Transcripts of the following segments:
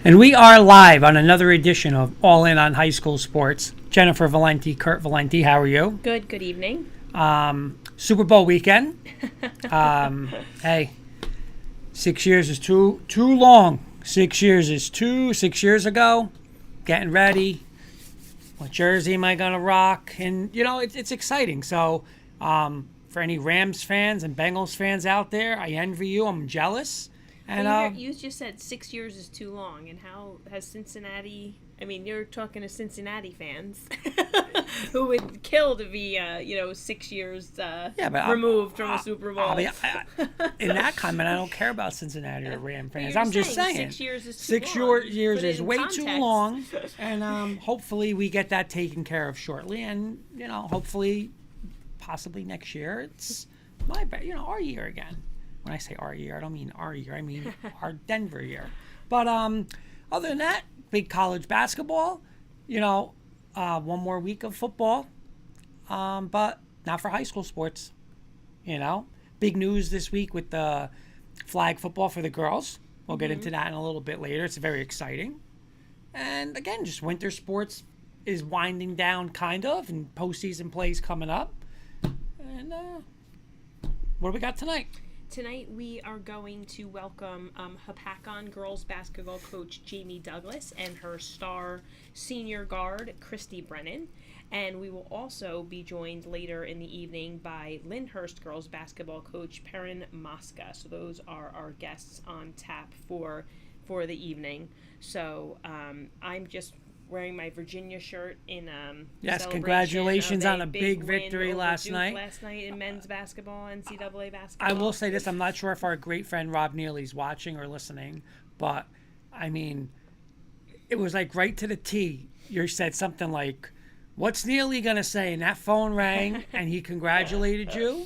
And we are live on another edition of All In on High School Sports. Jennifer Valenti, Kurt Valenti, how are you? Good evening. Super Bowl weekend. Hey, 6 years is too long. 6 years is 6 years ago. Getting ready. What jersey am I going to rock? And, you know, it's exciting. So, for any Rams fans and Bengals fans out there, I envy you. I'm jealous. And you just said 6 years is too long, and how has Cincinnati? I mean, you're talking to Cincinnati fans who would kill to be, 6 years removed from a Super Bowl. In that comment, I don't care about Cincinnati or Ram fans. I'm just saying 6 years is too long. 6 years is way context. too long, and hopefully we get that taken care of shortly. And hopefully, possibly next year, it's our year again. When I say our year, I don't mean our year. I mean our Denver year. But other than that, big college basketball. One more week of football, but not for high school sports. Big news this week with the flag football for the girls. We'll get into that in a little bit later. It's very exciting. And again, just winter sports is winding down kind of, and postseason plays coming up. And what do we got tonight? Tonight we are going to welcome Hopatcong Girls Basketball Coach Jamie Douglas and her star senior guard Christy Brennan. And we will also be joined later in the evening by Lyndhurst Girls Basketball Coach Perrin Mosca. So those are our guests on tap for the evening. So I'm just wearing my Virginia shirt in yes, congratulations on a big victory last night in men's basketball, NCAA basketball. I will say this, I'm not sure if our great friend Rob Neely's watching or listening, but I mean, it was like right to the T. You said something like, what's Neely gonna say? And that phone rang and he congratulated you.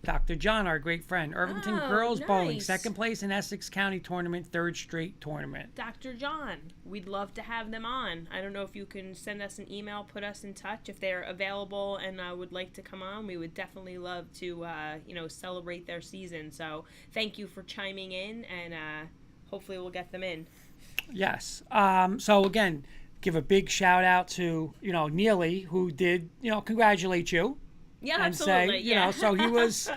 Dr. John, our great friend, Irvington Girls Bowling, second place in Essex County tournament, third straight tournament. Dr. John, we'd love to have them on. I don't know if you can send us an email, put us in touch if they're available and would like to come on. We would definitely love to, celebrate their season. So thank you for chiming in, and hopefully we'll get them in. Yes. So again, give a big shout out to Neely, who did congratulate you. Yeah, and absolutely. Say, so he was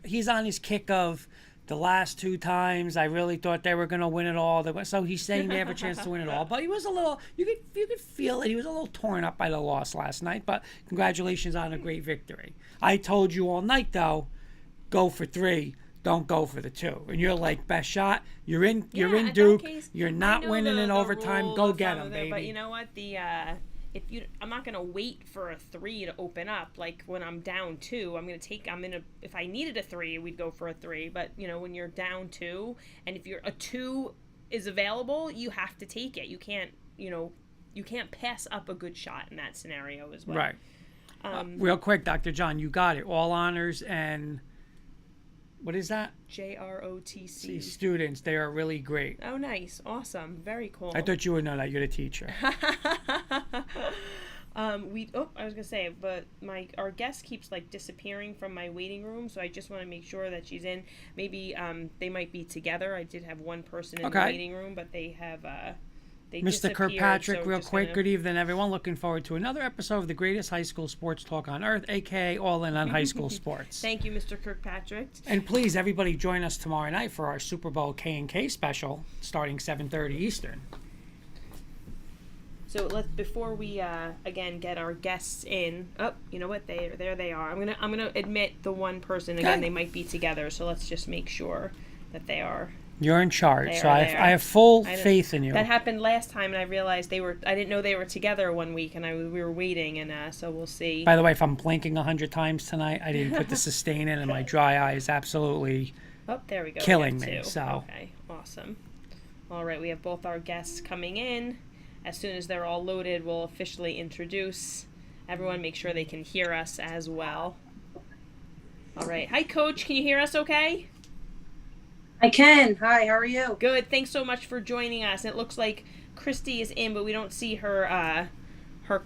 he's on his kick of the last two times. I really thought they were going to win it all. So he's saying they have a chance to win it all. But he was a little, you could feel it. He was a little torn up by the loss last night. But congratulations on a great victory. I told you all night though, go for three. Don't go for the two. And you're like, best shot. You're in Duke. You're not winning in overtime. Go get them, baby. But you know what? I'm not gonna wait for a three to open up. Like when I'm down two, if I needed a three, we'd go for a three. But when you're down two, and if a two is available, you have to take it. You can't pass up a good shot in that scenario as well. Right. Real quick, Dr. John, you got it. All honors and what is that? JROTC. Students, they are really great. Oh, nice. Awesome. Very cool. I thought you would know that. You're the teacher. I was gonna say, but our guest keeps disappearing from my waiting room, so I just want to make sure that she's in. Maybe they might be together. I did have one person in the waiting room, but they have Mr. Kirkpatrick, real quick. Good evening, everyone. Looking forward to another episode of the greatest high school sports talk on earth, aka All In on High School Sports. Thank you, Mr. Kirkpatrick. And please, everybody, join us tomorrow night for our Super Bowl K&K special, starting 7:30 Eastern. So before we again get our guests in. Oh, you know what? There they are. I'm gonna admit the one person again. They might be together. So let's just make sure that they are. You're in charge, so I have full faith in you. That happened last time, and I realized I didn't know they were together one week, and we were waiting, and so we'll see. By the way, if I'm blinking 100 times tonight, I didn't put the sustain in, and my dry eye is absolutely there we go. killing me. So okay, awesome. All right, we have both our guests coming in. As soon as they're all loaded, we'll officially introduce everyone. Make sure they can hear us as well. All right, hi, Coach. Can you hear us? Okay. I can. Hi, how are you? Good. Thanks so much for joining us. It looks like Christy is in, but we don't see her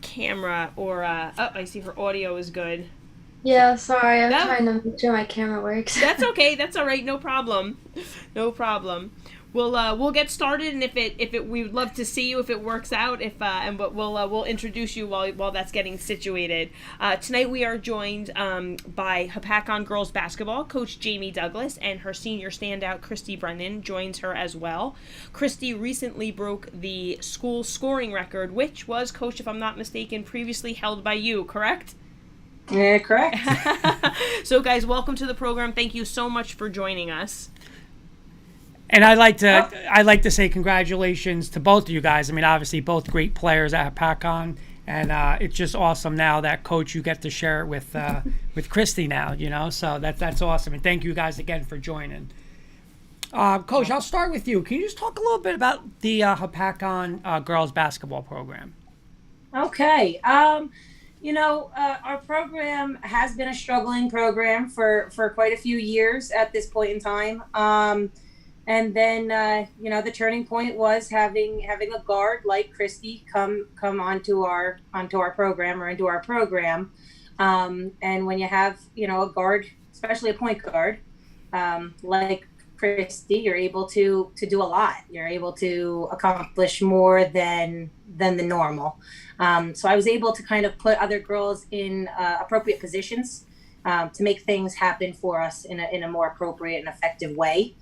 camera or I see her audio is good. Yeah, sorry, I'm No. trying to make sure my camera works. That's okay. That's all right. No problem. No problem. We'll get started, and if it we would love to see you if it works out. If but we'll introduce you while that's getting situated. Tonight we are joined by Hopatcong Girls Basketball Coach Jamie Douglas, and her senior standout Christy Brennan joins her as well. Christy recently broke the school scoring record, which was, Coach, if I'm not mistaken, previously held by you. Correct? Yeah, correct. Oh. So, guys, welcome to the program. Thank you so much for joining us. And I'd like to say congratulations to both of you guys. I mean, obviously both great players at Hopatcong, and it's just awesome now that, Coach, you get to share it with Christy now. So that's awesome. And thank you guys again for joining. Coach, I'll start with you. Can you just talk a little bit about the Hopatcong girls basketball program? Okay. Our program has been a struggling program for quite a few years at this point in time. And then, the turning point was having a guard like Christy come onto our program or into our program. And when you have, a guard, especially a point guard, like Christy, you're able to do a lot. You're able to accomplish more than the normal. So I was able to kind of put other girls in appropriate positions to make things happen for us in a more appropriate and effective way.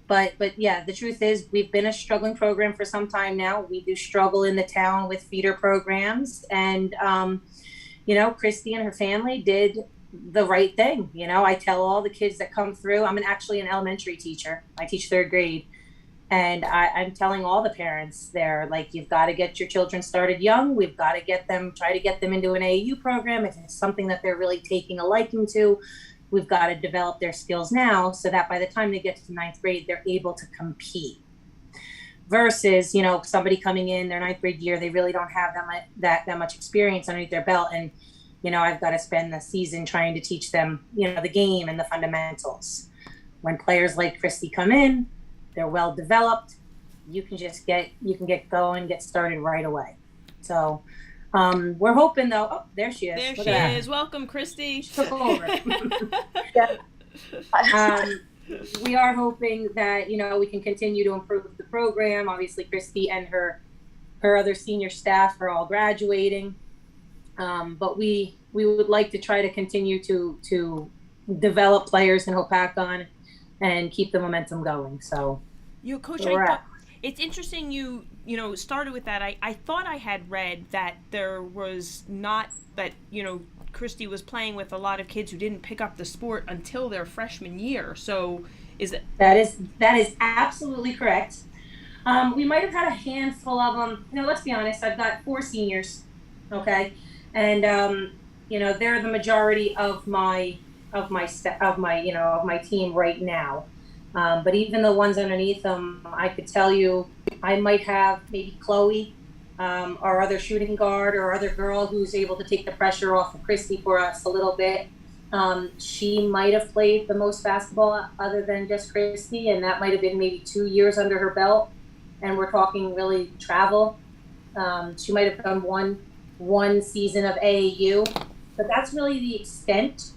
But yeah, the truth is we've been a struggling program for some time now. We do struggle in the town with feeder programs, and Christy and her family did the right thing. I tell all the kids that come through, I'm actually an elementary teacher. I teach third grade. And I'm telling all the parents there, like, you've got to get your children started young. We've got to try to get them into an AAU program. If it's something that they're really taking a liking to, we've got to develop their skills now so that by the time they get to ninth grade, they're able to compete. Versus, somebody coming in their ninth grade year, they really don't have that much experience underneath their belt. And, I've got to spend the season trying to teach them, the game and the fundamentals. When players like Christy come in, they're well developed. You can get going, get started right away. So we're hoping though. Oh, there she is. There Look she at that. is. Welcome, Christy. She took over. We are hoping that we can continue to improve the program. Obviously, Christy and her other senior staff are all graduating, but we would like to try to continue to develop players in Hopatcong and keep the momentum going. So, Coach, it's interesting you started with that. I thought I had read that there was not that Christy was playing with a lot of kids who didn't pick up the sport until their freshman year. So is it? That is absolutely correct. We might have had a handful of them. Let's be honest. I've got 4 seniors, okay, and they're the majority of my team right now. But even the ones underneath them, I could tell you, I might have maybe Chloe, our other shooting guard, or other girl who's able to take the pressure off of Christy for us a little bit. She might have played the most basketball other than just Christy, and that might have been maybe 2 years under her belt. And we're talking really travel. She might have done one season of AAU, but that's really the extent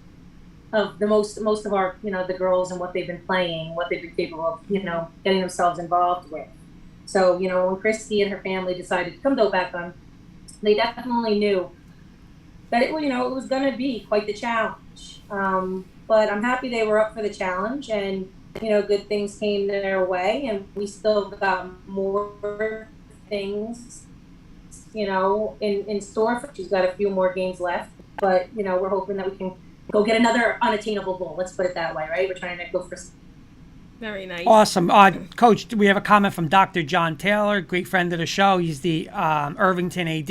of the most of our, the girls and what they've been playing, what they've been capable of, getting themselves involved with. So, when Christy and her family decided to come to Hopatcong, they definitely knew that it was going to be quite the challenge. But I'm happy they were up for the challenge, and, good things came their way, and we still got more things, in store. She's got a few more games left, but, we're hoping that we can go get another unattainable goal. Let's put it that way, right? We're trying to go for. Very nice. Awesome. Coach, we have a comment from Dr. John Taylor, great friend of the show. He's the Irvington AD.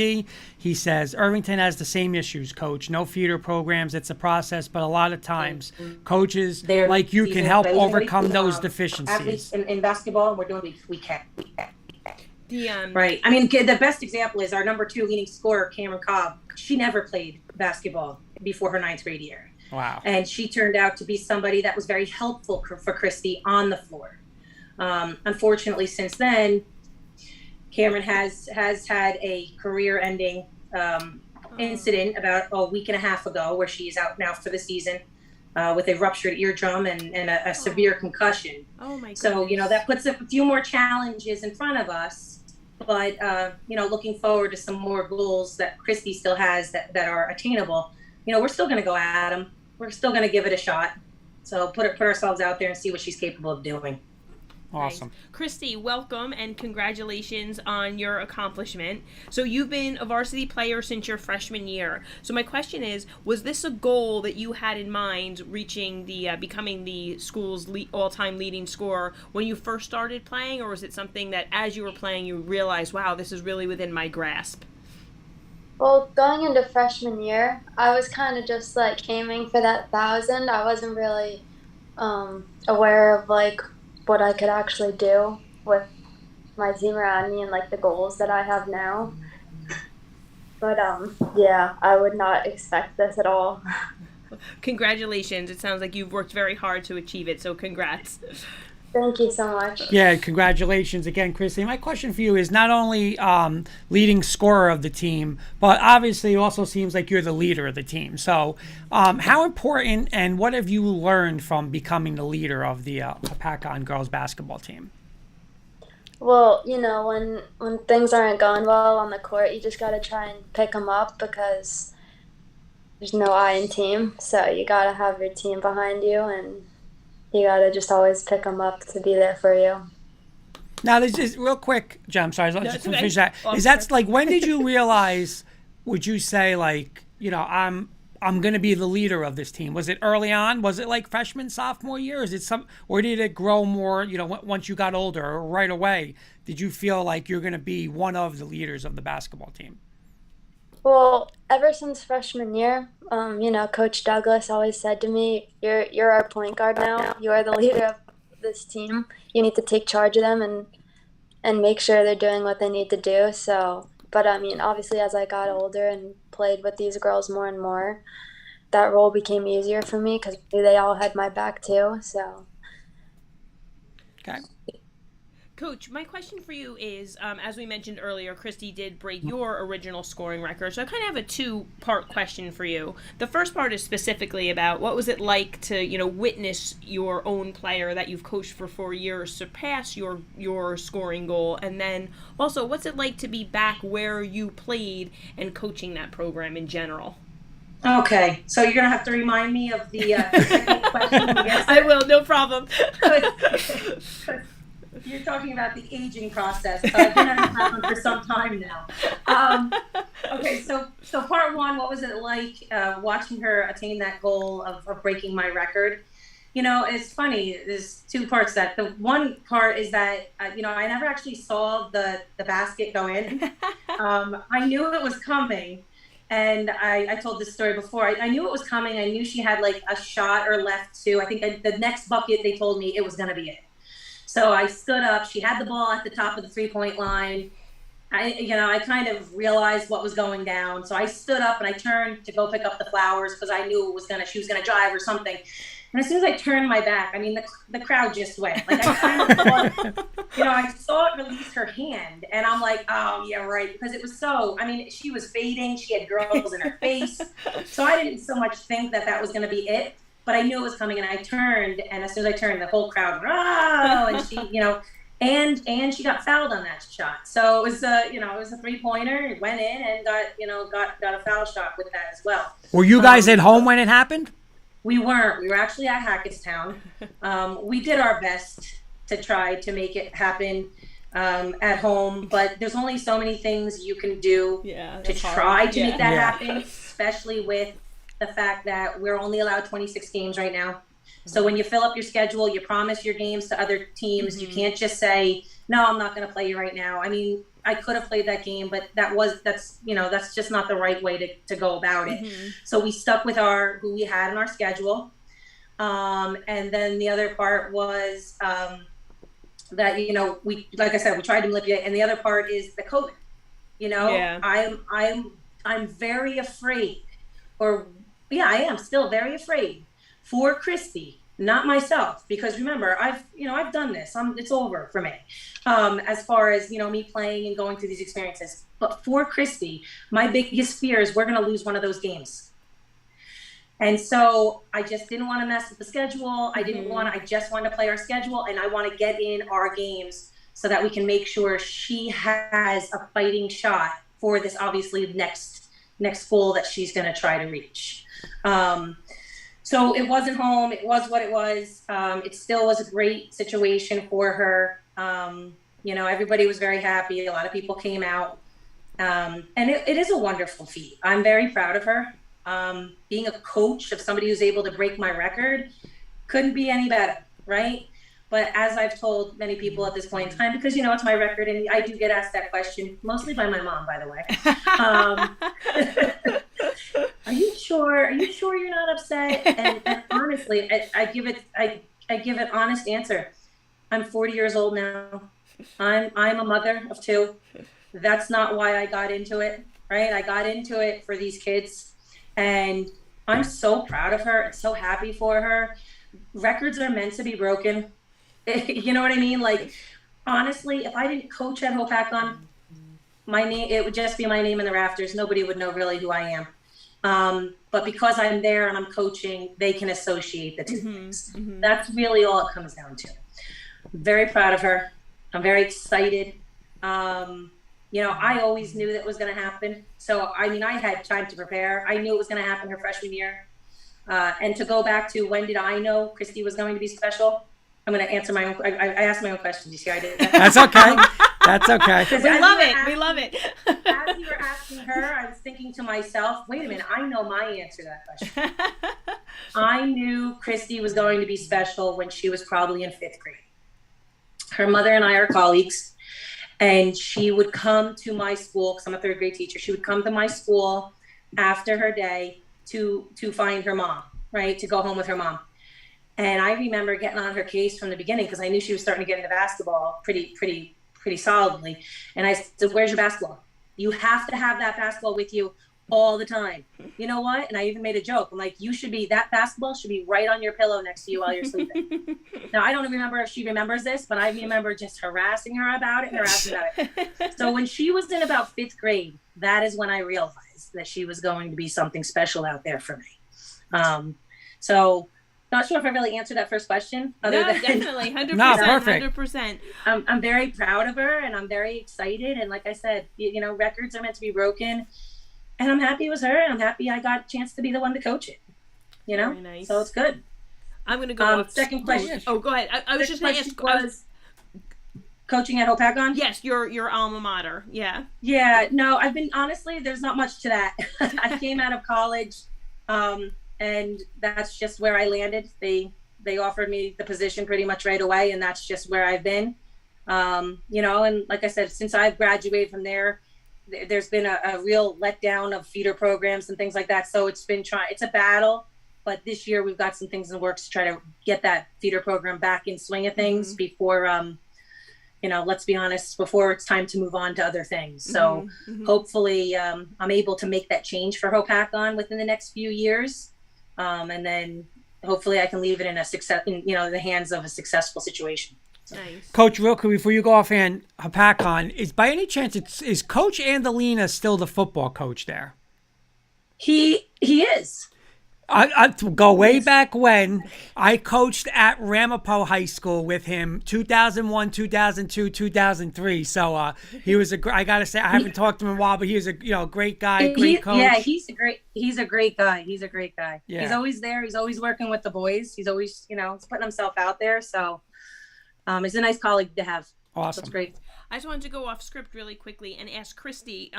He says, Irvington has the same issues, Coach. No feeder programs. It's a process, but a lot of times coaches like you can help overcome those deficiencies. In basketball, and we're doing we can. The, right. I mean, the best example is our number 2 leading scorer, Cameron Cobb. She never played basketball before her 9th grade year. Wow. And she turned out to be somebody that was very helpful for Christy on the floor. Unfortunately, since then, Cameron has had a career-ending incident about a week and a half ago where she is out now for the season with a ruptured eardrum and a severe concussion. Oh my goodness. So, that puts a few more challenges in front of us. But, looking forward to some more goals that Christy still has that are attainable. We're still going to go at them. We're still going to give it a shot. So put ourselves out there and see what she's capable of doing. Awesome. Nice. Christy, welcome and congratulations on your accomplishment. So you've been a varsity player since your freshman year. So my question is, was this a goal that you had in mind, reaching the becoming the school's all-time leading scorer when you first started playing, or was it something that as you were playing you realized, wow, this is really within my grasp? Well, going into freshman year, I was kind of just like aiming for that 1,000. I wasn't really aware of like what I could actually do with my team around me and like the goals that I have now. But yeah, I would not expect this at all. Congratulations. It sounds like you've worked very hard to achieve it, so congrats. Thank you so much. Yeah, congratulations again, Christy. My question for you is not only leading scorer of the team, but obviously it also seems like you're the leader of the team. So how important and what have you learned from becoming the leader of the Hopatcong girls basketball team? Well, when things aren't going well on the court, you just got to try and pick them up because there's no I in team. So you got to have your team behind you, and you got to just always pick them up to be there for you. Now, this is real quick, Jen, I'm sorry, let's just finish that. Is that like, when did you realize, would you say like, I'm going to be the leader of this team? Was it early on? Was it like freshman, sophomore year? Is it or did it grow more, once you got older or right away? Did you feel like you're going to be one of the leaders of the basketball team? Well, ever since freshman year, Coach Douglas always said to me, you're our point guard now. You are the leader of this team. You need to take charge of them and make sure they're doing what they need to do. So, but obviously as I got older and played with these girls more and more, that role became easier for me because they all had my back too. So. Okay. Coach, my question for you is, as we mentioned earlier, Christy did break your original scoring record. So I kind of have a two-part question for you. The first part is specifically about what was it like to, witness your own player that you've coached for 4 years surpass your scoring goal, and then also what's it like to be back where you played and coaching that program in general? Okay, so you're gonna have to remind me of the second question. I will, no problem. You're talking about the aging process. So I've been on this problem for some time now. Okay, so part one, what was it like watching her attain that goal of breaking my record? It's funny. There's two parts to that. The one part is that, I never actually saw the basket go in. I knew it was coming. And I told this story before. I knew it was coming. I knew she had like a shot or left to. I think the next bucket, they told me it was going to be it. So I stood up. She had the ball at the top of the 3-point line. I kind of realized what was going down. So I stood up and I turned to go pick up the flowers because I knew she was gonna drive or something. And as soon as I turned my back, the crowd just went. Like I kind of I saw it release her hand, and I'm like, oh yeah, right, because it was so. She was fading. She had girls in her face, so I didn't so much think that was gonna be it. But I knew it was coming, and I turned, and as soon as I turned, the whole crowd, oh, and she, and she got fouled on that shot. So it was it was a 3-pointer. It went in and got a foul shot with that as well. Were you guys at home when it happened? We weren't. We were actually at Hopatcong. We did our best to try to make it happen at home, but there's only so many things you can do to try to make that happen, especially with the fact that we're only allowed 26 games right now. So when you fill up your schedule, you promise your games to other teams. Mm-hmm. You can't just say, no, I'm not going to play you right now. I could have played that game, but that's just not the right way to go about it. Mm-hmm. So we stuck with who we had in our schedule. And then the other part was that, we, like I said, we tried to manipulate. And the other part is the COVID. I'm very afraid, I am still very afraid for Christy not myself, because remember, I've done this. It's over for me. As far as, me playing and going through these experiences. But for Christy, my biggest fear is we're going to lose one of those games. And so I just didn't want to mess with the schedule. I just wanted to play our schedule, and I want to get in our games so that we can make sure she has a fighting shot for this, obviously, next goal that she's going to try to reach. So it wasn't home. It was what it was. It still was a great situation for her. Everybody was very happy. A lot of people came out. And it is a wonderful feat. I'm very proud of her. Being a coach of somebody who's able to break my record couldn't be any better, right? But as I've told many people at this point in time, because, it's my record, and I do get asked that question, mostly by my mom, by the way. Are you sure? Are you sure you're not upset? And honestly, I give an honest answer. I'm 40 years old now. I'm a mother of 2. That's not why I got into it, right? I got into it for these kids, and I'm so proud of her and so happy for her. Records are meant to be broken. You know what I mean? Like, honestly, if I didn't coach at Hopatcong, it would just be my name in the rafters. Nobody would know really who I am. But because I'm there and I'm coaching, they can associate the two things. That's really all it comes down to. I'm very proud of her. I'm very excited. I always knew that was going to happen. So, I had time to prepare. I knew it was going to happen her freshman year. And to go back to when did I know Christy was going to be special? I'm going to answer my own. I asked my own questions. You see, I did that. That's okay. That's okay. We love it. As you were asking her, I was thinking to myself, wait a minute, I know my answer to that question. I knew Christy was going to be special when she was probably in 5th grade. Her mother and I are colleagues, and she would come to my school, because I'm a 3rd grade teacher. She would come to my school after her day to find her mom, right, to go home with her mom. And I remember getting on her case from the beginning, because I knew she was starting to get into basketball pretty solidly. And I said, where's your basketball? You have to have that basketball with you all the time. You know what? And I even made a joke. I'm like, that basketball should be right on your pillow next to you while you're sleeping. Now, I don't remember if she remembers this, but I remember just harassing her about it. So when she was in about 5th grade, that is when I realized that she was going to be something special out there for me. So not sure if I really answered that first question. Definitely, 100%. No, perfect. 100%. I'm very proud of her, and I'm very excited. And like I said, records are meant to be broken. And I'm happy it was her, and I'm happy I got a chance to be the one to coach it. Very nice. So it's good. I'm going to go second question. Oh, go ahead. I was just going to ask. Was coaching at Hopatcong? Yes, your alma mater. Yeah. Yeah. No, honestly, there's not much to that. I came out of college, and that's just where I landed. They offered me the position pretty much right away, and that's just where I've been. And like I said, since I've graduated from there's been a real letdown of feeder programs and things like that. So it's a battle, but this year we've got some things in the works to try to get that feeder program back in swing of things before, let's be honest, before it's time to move on to other things. So hopefully I'm able to make that change for Hopatcong within the next few years. And then hopefully I can leave it in the hands of a successful situation. Nice. Coach, real quick before you go off, and Hopatcong, is by any chance is Coach Andalina still the football coach there? He is. I go way back when I coached at Ramapo High School with him, 2001, 2002, 2003. So he was I gotta say, I haven't talked to him in a while, but he was a great guy, great coach. Yeah, he's a great guy. He's a great guy. Yeah. He's always there. He's always working with the boys. He's always putting himself out there. So he's a nice colleague to have. Awesome. That's great. I just wanted to go off script really quickly and ask Christy.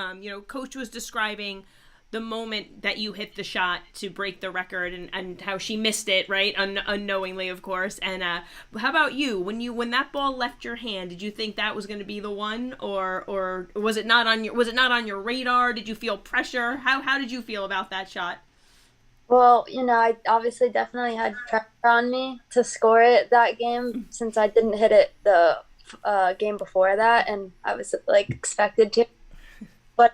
Coach was describing the moment that you hit the shot to break the record and how she missed it, right? Unknowingly, of course. And how about you? When that ball left your hand, did you think that was going to be the one, or was it not on your radar? Did you feel pressure? How did you feel about that shot? Well, I obviously definitely had pressure on me to score it that game, since I didn't hit it the game before that, and I was expected to. But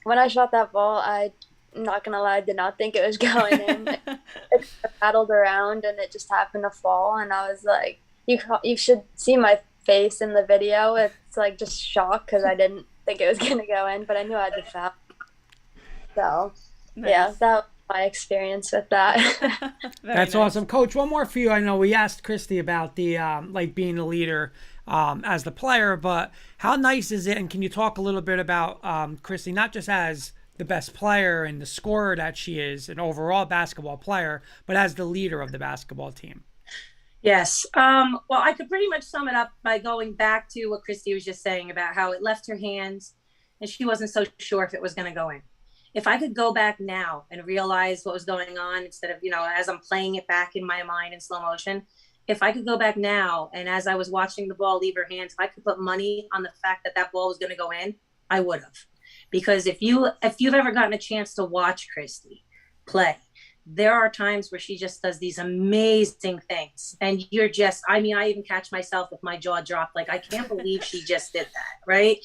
when I shot that ball, I'm not gonna lie, I did not think it was going in. rattled around and it just happened to fall. And I was like, you should see my face in the video. It's like just shock because I didn't think it was going to go in, but I knew I'd be foul. So, Nice. yeah, that was my experience with that. That's awesome. Coach, one more for you. I know we asked Christy about the like being a leader as the player, but how nice is it? And can you talk a little bit about Christy, not just as the best player and the scorer that she is, an overall basketball player, but as the leader of the basketball team? Yes. Well, I could pretty much sum it up by going back to what Christy was just saying about how it left her hands and she wasn't so sure if it was going to go in. If I could go back now and realize what was going on instead of, as I'm playing it back in my mind in slow motion, if I could go back now and as I was watching the ball leave her hands, if I could put money on the fact that that ball was going to go in, I would have. Because if you've ever gotten a chance to watch Christy play, there are times where she just does these amazing things. And you're just, I even catch myself with my jaw dropped. Like, I can't believe she just did that. Right.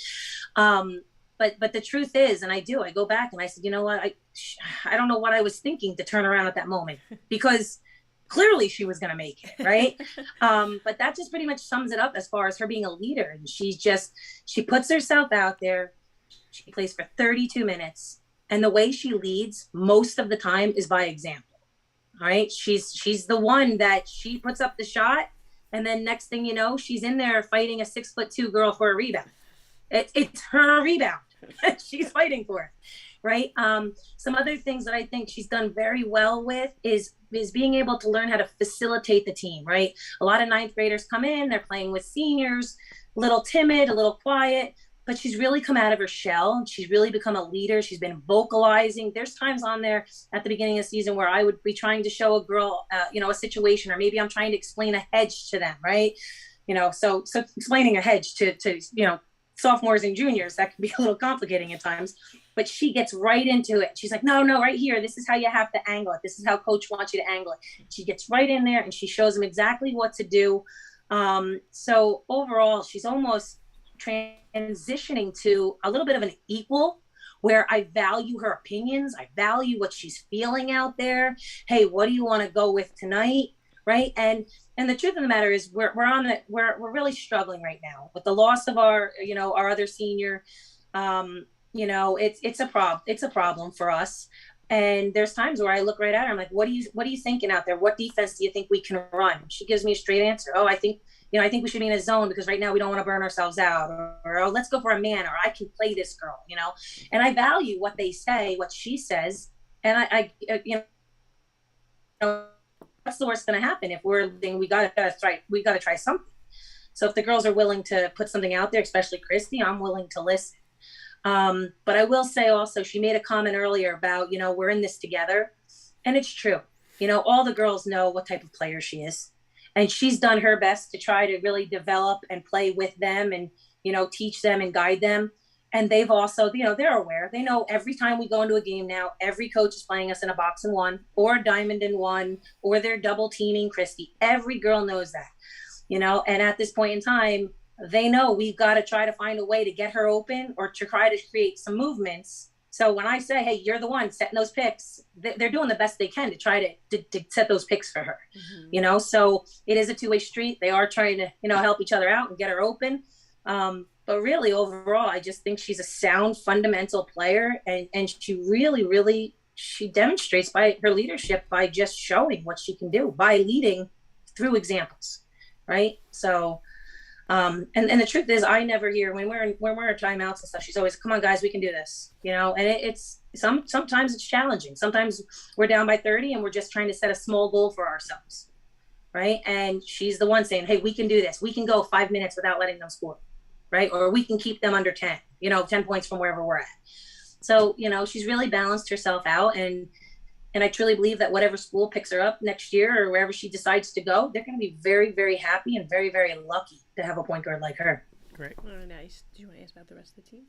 But the truth is, and I go back and I said, you know what? I don't know what I was thinking to turn around at that moment, because clearly she was going to make it. Right. But that just pretty much sums it up as far as her being a leader. And she puts herself out there. She plays for 32 minutes. And the way she leads most of the time is by example. All right. She's the one that she puts up the shot. And then next thing you know, she's in there fighting a 6'2" girl for a rebound. It's her rebound. She's fighting for it. Right. Some other things that I think she's done very well with is being able to learn how to facilitate the team. Right. A lot of ninth graders come in, they're playing with seniors, a little timid, a little quiet. But she's really come out of her shell. She's really become a leader. She's been vocalizing. There's times on there at the beginning of the season where I would be trying to show a girl, a situation, or maybe I'm trying to explain a hedge to them, right? So explaining a hedge to sophomores and juniors, that can be a little complicating at times. But she gets right into it. She's like, no, right here. This is how you have to angle it. This is how coach wants you to angle it. She gets right in there and she shows them exactly what to do. So overall, she's almost transitioning to a little bit of an equal, where I value her opinions. I value what she's feeling out there. Hey, what do you want to go with tonight? Right. And the truth of the matter is we're really struggling right now with the loss of our other senior. It's a problem for us. And there's times where I look right at her. I'm like, what are you thinking out there? What defense do you think we can run? She gives me a straight answer. Oh, I think we should be in a zone because right now we don't want to burn ourselves out, or oh, let's go for a man, or I can play this girl, and I value what they say, what she says. And I what's the worst going to happen if we got to try something. So if the girls are willing to put something out there, especially Christy, I'm willing to listen. But I will say also, she made a comment earlier about, we're in this together, and it's true. All the girls know what type of player she is. And she's done her best to try to really develop and play with them and, teach them and guide them. And they've also, they're aware. They know every time we go into a game now, every coach is playing us in a box and one or a diamond and one, or they're double teaming Christy. Every girl knows that, and at this point in time, they know we've got to try to find a way to get her open or to try to create some movements. So when I say, hey, you're the one setting those picks, they're doing the best they can to try to set those picks for her, so it is a two-way street. They are trying to, help each other out and get her open. But really overall, I just think she's a sound fundamental player. And she really, really, she demonstrates by her leadership by just showing what she can do, by leading through examples. Right. So, and the truth is, I never hear when we're at timeouts and stuff, she's always, come on guys, we can do this, and it's sometimes it's challenging. Sometimes we're down by 30 and we're just trying to set a small goal for ourselves. Right. And she's the one saying, hey, we can do this. We can go 5 minutes without letting them score. Right. Or we can keep them under 10, 10 points from wherever we're at. So, she's really balanced herself out. And I truly believe that whatever school picks her up next year or wherever she decides to go, they're going to be very, very happy and very, very lucky to have a point guard like her. Great. Oh, nice. Do you want to ask about the rest of the team?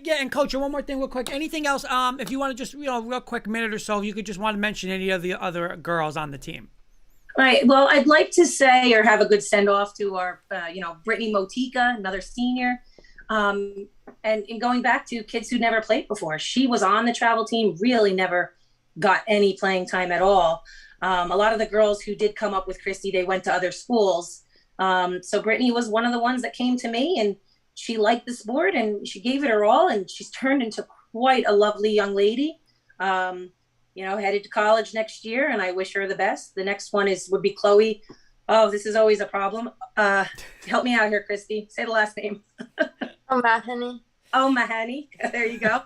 Yeah, and Coach, one more thing real quick. Anything else, if you want to just, real quick minute or so, you could just want to mention any of the other girls on the team. Right. Well, I'd like to say or have a good send-off to our, Brittany Motika, another senior. And going back to kids who never played before. She was on the travel team, really never got any playing time at all. A lot of the girls who did come up with Christy, they went to other schools. So Brittany was one of the ones that came to me, and she liked the sport and she gave it her all, and she's turned into quite a lovely young lady. Headed to college next year, and I wish her the best. The next one would be Chloe. Oh, this is always a problem. Help me out here, Christy. Say the last name. Mahoney. Oh, Mahoney. There you go.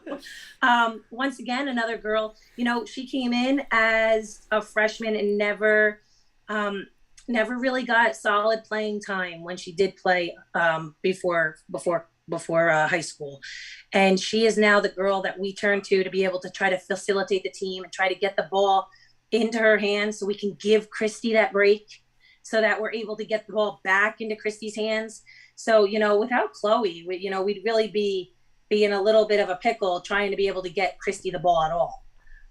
Once again, another girl. She came in as a freshman and never really got solid playing time when she did play before high school. And she is now the girl that we turn to be able to try to facilitate the team and try to get the ball into her hands so we can give Christy that break so that we're able to get the ball back into Christy's hands. So, without Chloe, we'd really be in a little bit of a pickle trying to be able to get Christy the ball at all.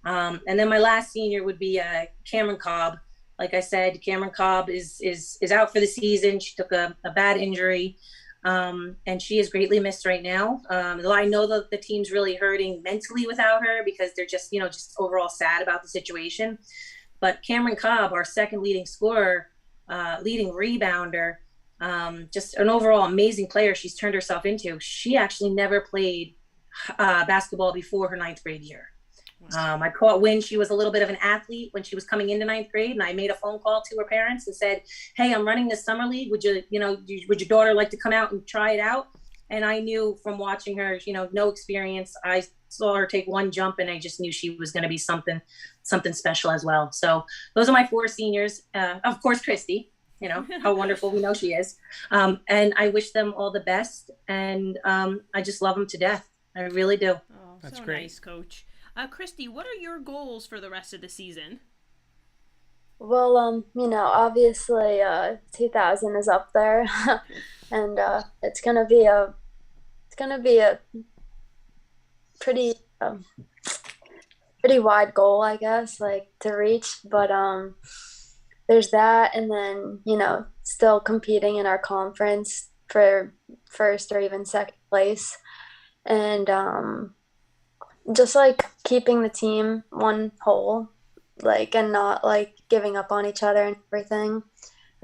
And then my last senior would be Cameron Cobb. Like I said, Cameron Cobb is out for the season. She took a bad injury. And she is greatly missed right now. Though I know that the team's really hurting mentally without her because they're just overall sad about the situation. But Cameron Cobb, our second leading scorer, leading rebounder, just an overall amazing player she's turned herself into. She actually never played basketball before her 9th grade year. I caught wind she was a little bit of an athlete when she was coming into 9th grade, and I made a phone call to her parents and said, "Hey, I'm running this summer league. Would your daughter like to come out and try it out?" And I knew from watching her, no experience. I saw her take one jump, and I just knew she was going to be something special as well. So those are my 4 seniors. Of course, Christy. How wonderful we know she is. And I wish them all the best. And I just love them to death. I really do. Oh, that's so great. Nice, Coach. Christy, what are your goals for the rest of the season? Well, obviously, 2000 is up there, and it's gonna be a pretty wide goal, I guess, to reach. But there's that, and then still competing in our conference for first or even second place, and just keeping the team one whole, and not giving up on each other and everything.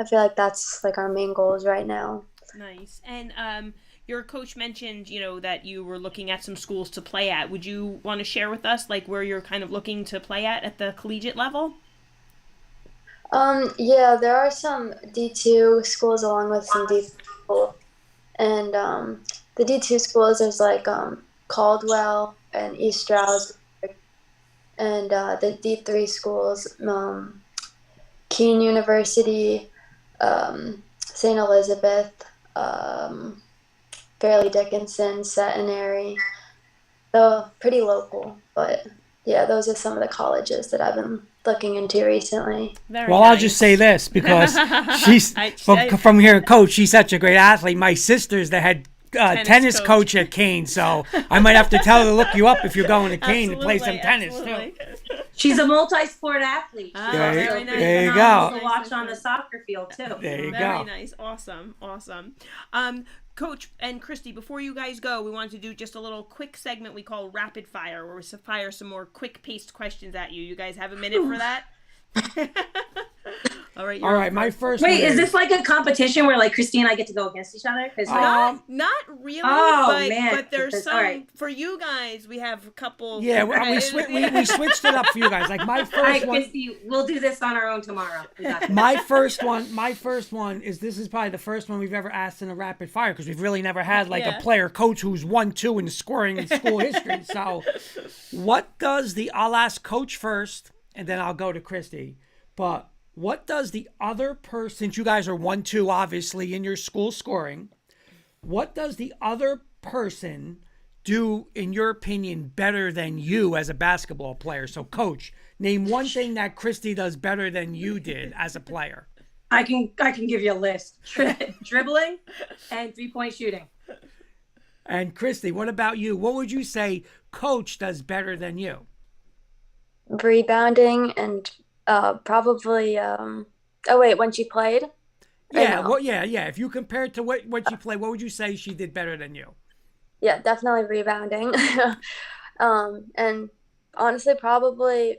I feel like that's our main goals right now. Nice. And your coach mentioned, that you were looking at some schools to play at. Would you want to share with us where you're kind of looking to play at the collegiate level? Yeah, there are some D2 schools along with some D3 schools. And the D2 schools, there's Caldwell and East Stroudsburg, and the D3 schools, Keene University, St. Elizabeth, Fairleigh Dickinson, Centenary. So pretty local, but yeah, those are some of the colleges that I've been looking into recently. Very well, nice. I'll just say this because she's from here, Coach. She's such a great athlete. My sister's the head tennis coach at Kane, so I might have to tell her to look you up if you're going to Kane to play some tennis too. She's a multi-sport athlete. There you go. go. To watch on the soccer field too. There you go. Very nice. Awesome. Coach and Christy, before you guys go, we wanted to do just a little quick segment we call Rapid Fire, where we fire some more quick-paced questions at you. You guys have a minute for that? All right. My first. Wait, is this like a competition where Christy and I get to go against each other? Not really. Man. But there's some right. for you guys. We have a couple. Yeah, we switched it up for you guys. My first all right, one. Christy, we'll do this on our own tomorrow. My first one is this is probably the first one we've ever asked in a rapid fire because we've really never had a player coach who's 1-2 in scoring in school history. So, I'll ask Coach first, and then I'll go to Christy. But what does the other person, since you guys are 1-2 obviously in your school scoring, what does the other person do, in your opinion, better than you as a basketball player? So, Coach, name one thing that Christy does better than you did as a player. I can give you a list. Dribbling and 3-point shooting. And Christy, what about you? What would you say Coach does better than you? Rebounding and probably when she played? Yeah, if you compared to what you played, what would you say she did better than you? Yeah, definitely rebounding. And honestly, probably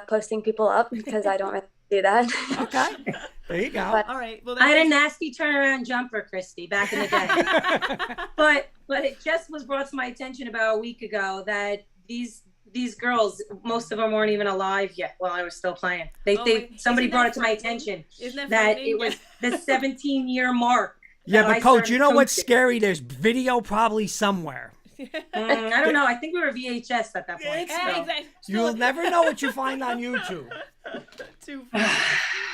posting people up because I don't really do that. Okay. There you go. But- All right. Well, I had a nasty turnaround jumper, Christy, back in the day. but it just was brought to my attention about a week ago that these girls, most of them weren't even alive yet while I was still playing. Somebody brought it to my attention that it was the 17-year mark. Yeah, but Coach, you know what's coaching. scary? There's video probably somewhere. I don't know. I think we were VHS at that point. Yeah, so. exactly. You'll never know what you find on YouTube. Too funny.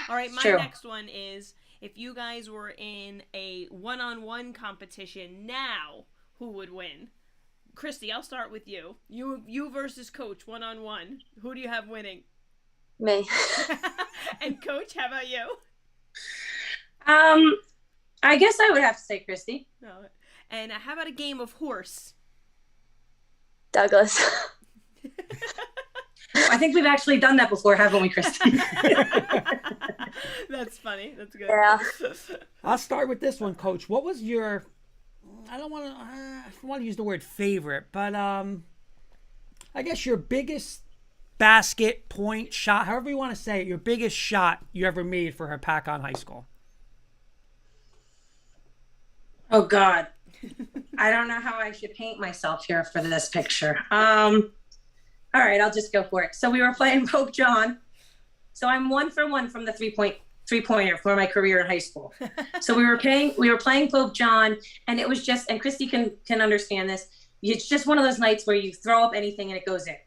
All right, my True. next one is, if you guys were in a one-on-one competition now, who would win? Christy, I'll start with you. You versus Coach one-on-one. Who do you have winning? Me. And Coach, how about you? I guess I would have to say Christy. Oh, and how about a game of horse? Douglas. I think we've actually done that before, haven't we, Christy? That's funny. That's good. Yeah. I'll start with this one, Coach. What was your, I don't want to use the word favorite, but I guess your biggest basket, point, shot, however you want to say it, your biggest shot you ever made for Hopatcong High School? Oh, God. I don't know how I should paint myself here for this picture. All right, I'll just go for it. So we were playing Pope John. So I'm 1 for 1 from the three-pointer for my career in high school. So we were playing Pope John, and it was just, and Christy can understand this. It's just one of those nights where you throw up anything and it goes in,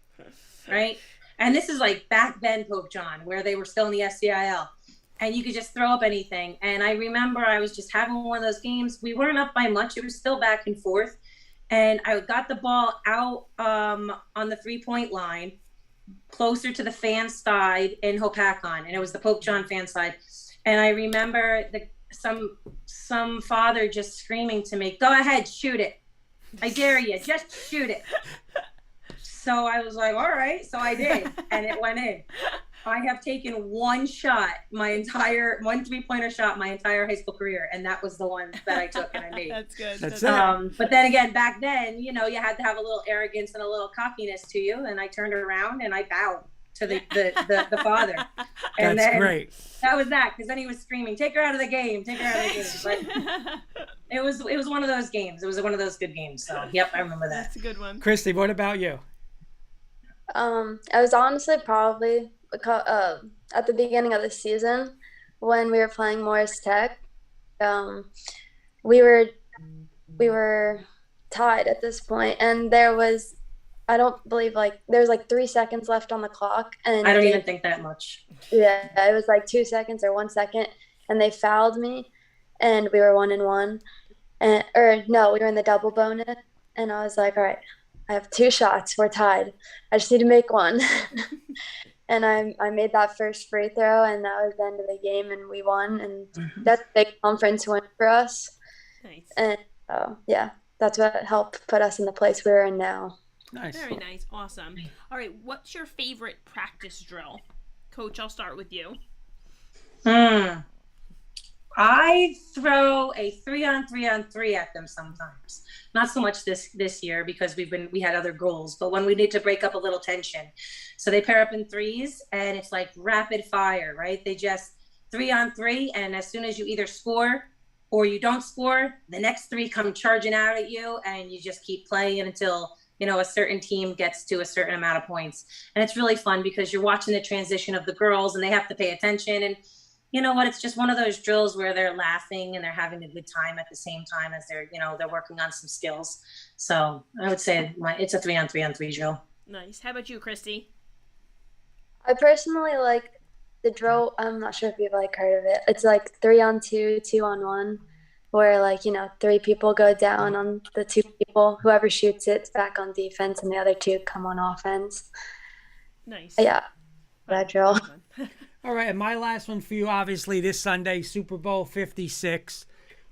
right? And this is like back then Pope John, where they were still in the SCIL. And you could just throw up anything. And I remember I was just having one of those games. We weren't up by much. It was still back and forth. And I got the ball out on the 3-point line, closer to the fan side in Hopatcong. And it was the Pope John fan side. And I remember some father just screaming to me, "Go ahead, shoot it. I dare you, just shoot it." So I was like, all right. So I did. And it went in. I have taken one 3-pointer shot my entire high school career, and that was the one that I took and I made. That's good. That's it. But then again, back then, you had to have a little arrogance and a little cockiness to you, and I turned around and I bowed to the father. And That's then great. That was that, because then he was screaming, "Take her out of the game! Take her out of the game!" But it was one of those games. It was one of those good games. So yep, I remember that. That's a good one. Christy, what about you? I was honestly probably at the beginning of the season when we were playing Morris Tech. We were tied at this point, and there was, I don't believe, there was 3 seconds left on the clock, and I don't even think that much. Yeah, it was 2 seconds or 1 second, and they fouled me, and we were 1-1, we were in the double bonus, and I was like, all right, I have 2 shots, we're tied, I just need to make one. And I made that first free throw, and that was the end of the game, and we won, and that's a big conference win for us. Nice. And yeah, that's what helped put us in the place we're in now. Nice. Very nice. Awesome. All right, what's your favorite practice drill? Coach, I'll start with you. I throw a 3-on-3-on-3 at them sometimes. Not so much this year because we had other goals, but when we need to break up a little tension. So they pair up in threes, and it's like rapid fire, right? They just 3-on-3, and as soon as you either score or you don't score, the next 3 come charging out at you, and you just keep playing until a certain team gets to a certain amount of points. And it's really fun because you're watching the transition of the girls, and they have to pay attention. And you know what? It's just one of those drills where they're laughing and they're having a good time at the same time as they're working on some skills. So I would say it's a 3-on-3-on-3 drill. Nice. How about you, Christy? I personally like the drill. I'm not sure if you've heard of it. It's 3-on-2, 2-on-1, where 3 people go down on the 2 people. Whoever shoots it's back on defense, and the other 2 come on offense. Nice. Yeah, that drill. All right, and my last one for you, obviously, this Sunday, Super Bowl 56.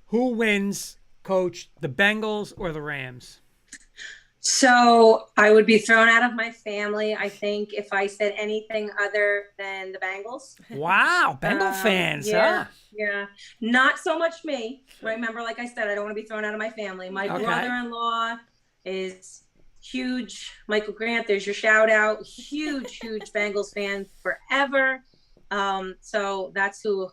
Who wins, Coach, the Bengals or the Rams? So I would be thrown out of my family, I think, if I said anything other than the Bengals. Wow, Bengal fans, huh? Yeah. Not so much me. Remember, like I said, I don't want to be thrown out of my family. My brother-in-law huge Michael Grant. There's your shout out. Huge Bengals fan forever. So that's who,